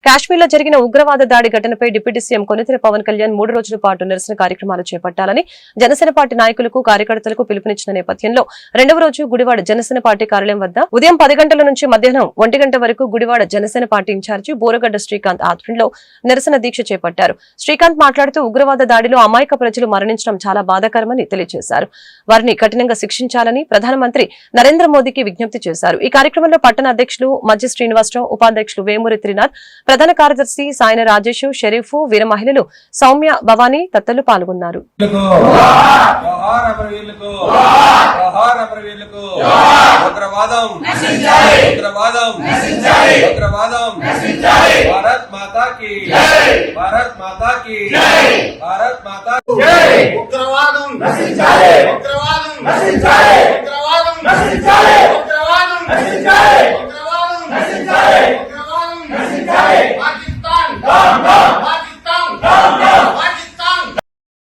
కాశ్మీర్ లో జరిగిన ఉగ్రవాద దాడి ఘటనపై డిప్యూటీ సీఎం కొనితెల పవన్ కళ్యాణ్ 3 రోజుల పాటు నిరసన కార్యక్రమాలు చేపట్టాలని జనసేన పార్టీ నాయకులకు కార్యకర్తలకు పిలుపునిచ్చిన నేపథ్యంలో రెండవ రోజు గుడివాడ జనసేన పార్టీ కార్యాలయం వద్ద ఉదయం 10 గంటల నుంచి మధ్యాహ్నం 1 గంట వరకు గుడివాడ జనసేన పార్టీ ఇన్ఛార్జి బోరగడ్డ శ్రీకాంత్ ఆధ్వర్యంలో నిరసన దీక్ష చేపట్టారు. శ్రీకాంత్ మాట్లాడుతూ ఉగ్రవాద దాడిలో అమాయక ప్రజలు మరణించడం చాలా బాధాకరమని తెలియజేశారు. వారిని కఠినంగా శిక్షించాలని ప్రధానమంత్రి నరేంద్ర మోదీకి విజ్ఞప్తి చేశారు. ఈ కార్యక్రమంలో పట్టణ అధ్యక్షులు మధ్య శ్రీనివాసరావు, ఉపాధ్యక్షులు వేమూరి త్రినాథ్, ప్రధాన కార్యదర్శి సాయన రాజేష్, షరీఫ్, వీర మహిళలు సౌమ్య, భవానీ తదితరులు పాల్గొన్నారు.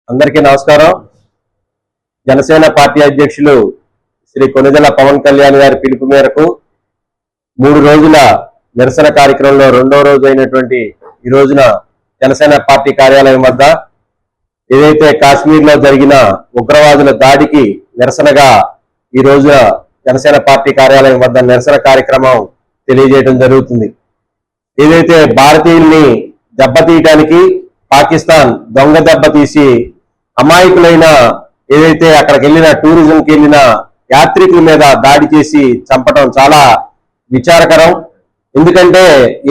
అందరికీ నమస్కారం. జనసేన పార్టీ అధ్యక్షులు శ్రీ కొనిదెల పవన్ కళ్యాణ్ గారి పిలుపు మేరకు 3 రోజుల నిరసన కార్యక్రమంలో రెండవ రోజు అయినటువంటి ఈ రోజున జనసేన పార్టీ కార్యాలయం వద్ద ఏదైతే కాశ్మీర్ లో జరిగిన ఉగ్రవాదుల దాడికి నిరసనగా ఈ రోజున జనసేన పార్టీ కార్యాలయం వద్ద నిరసన కార్యక్రమం తెలియజేయడం జరుగుతుంది. ఏదైతే భారతీయుల్ని దెబ్బతీయడానికి పాకిస్తాన్ దొంగ దెబ్బ తీసి అమాయకులైన ఏదైతే అక్కడికి వెళ్ళిన టూరిజంకి వెళ్ళిన యాత్రికుల మీద దాడి చేసి చంపడం చాలా విచారకరం. ఎందుకంటే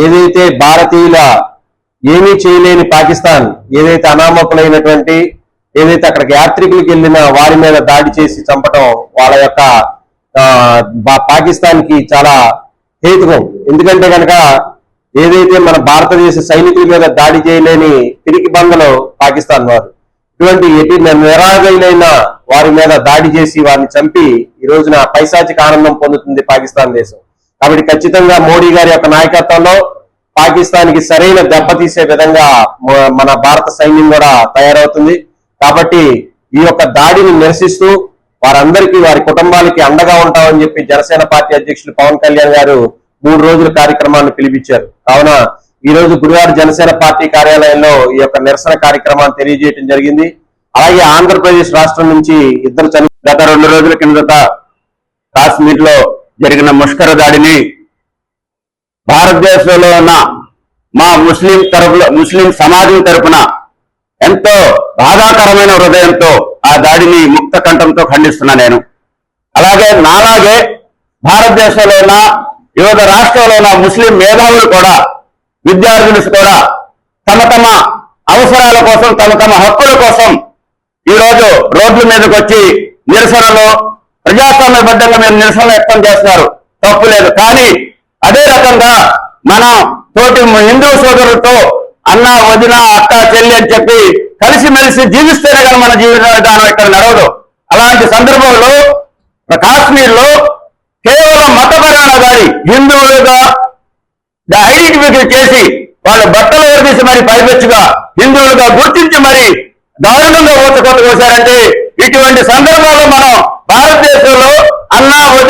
ఏదైతే భారతీయుల ఏమీ చేయలేని పాకిస్తాన్ ఏదైతే అనామకులైనటువంటి ఏదైతే అక్కడికి యాత్రికులకు వెళ్ళిన వారి మీద దాడి చేసి చంపడం వాళ్ళ యొక్క పాకిస్తాన్ కి చాలా హేతుకం. ఎందుకంటే కనుక ఏదైతే మన భారతదేశ సైనికుల మీద దాడి చేయలేని పిరికి బందలు పాకిస్తాన్ వారు, ఇటువంటి నిరాగైన వారి మీద దాడి చేసి వారిని చంపి ఈ రోజున పైశాచిక ఆనందం పొందుతుంది పాకిస్తాన్ దేశం. కాబట్టి ఖచ్చితంగా మోడీ గారి యొక్క నాయకత్వంలో పాకిస్తాన్ కి సరైన దెబ్బతీసే విధంగా మన భారత సైన్యం కూడా తయారవుతుంది. కాబట్టి ఈ యొక్క దాడిని నిరసిస్తూ వారందరికీ వారి కుటుంబాలకి అండగా ఉంటామని చెప్పి జనసేన పార్టీ అధ్యక్షులు పవన్ కళ్యాణ్ గారు 3 రోజుల కార్యక్రమాన్ని పిలిపించారు. కావున ఈ రోజు గురువార జనసేన పార్టీ కార్యాలయంలో ఈ యొక్క నిరసన కార్యక్రమాన్ని తెలియజేయడం జరిగింది. అలాగే ఆంధ్రప్రదేశ్ రాష్ట్రం నుంచి ఇద్దరు గత 2 రోజుల కిందట కాశ్మీర్ లో జరిగిన ముష్కర దాడిని భారతదేశంలో ఉన్న మా ముస్లిం సమాజం తరపున ఎంతో బాధాకరమైన హృదయంతో ఆ దాడిని ముక్త కంఠంతో ఖండిస్తున్నా నేను. అలాగే నాలాగే భారతదేశంలో ఉన్న వివిధ రాష్ట్రాల్లో ఉన్న ముస్లిం మేధావులు కూడా, విద్యార్థులు కూడా తమ తమ అవసరాల కోసం, తమ హక్కుల కోసం ఈరోజు రోడ్ల మీదకి వచ్చి నిరసనలు ప్రజాస్వామ్యబద్ధంగా మేము నిరసనలు వ్యక్తం చేస్తున్నారు, తప్పు లేదు. కానీ అదే రకంగా మనం తోటి హిందూ సోదరులతో అన్న, వదిన, అక్క, చెల్లి అని చెప్పి కలిసిమెలిసి జీవిస్తేనే కానీ మన జీవిత విధానం ఇక్కడ నడవదు. అలాంటి సందర్భంలో కాశ్మీర్ లో కేవలం మతపరమైన దాడి, హిందువులుగా ఐడెంటిఫికేషన్ చేసి వాళ్ళ బట్టలు వదిలేసి మరి పైపెచ్చుగా హిందువులుగా గుర్తించి మరి దారుణంగా ఊచకొట్టు కోసారంటే ఇటువంటి సందర్భంలో మనం భారతదేశంలో అన్న, వదిన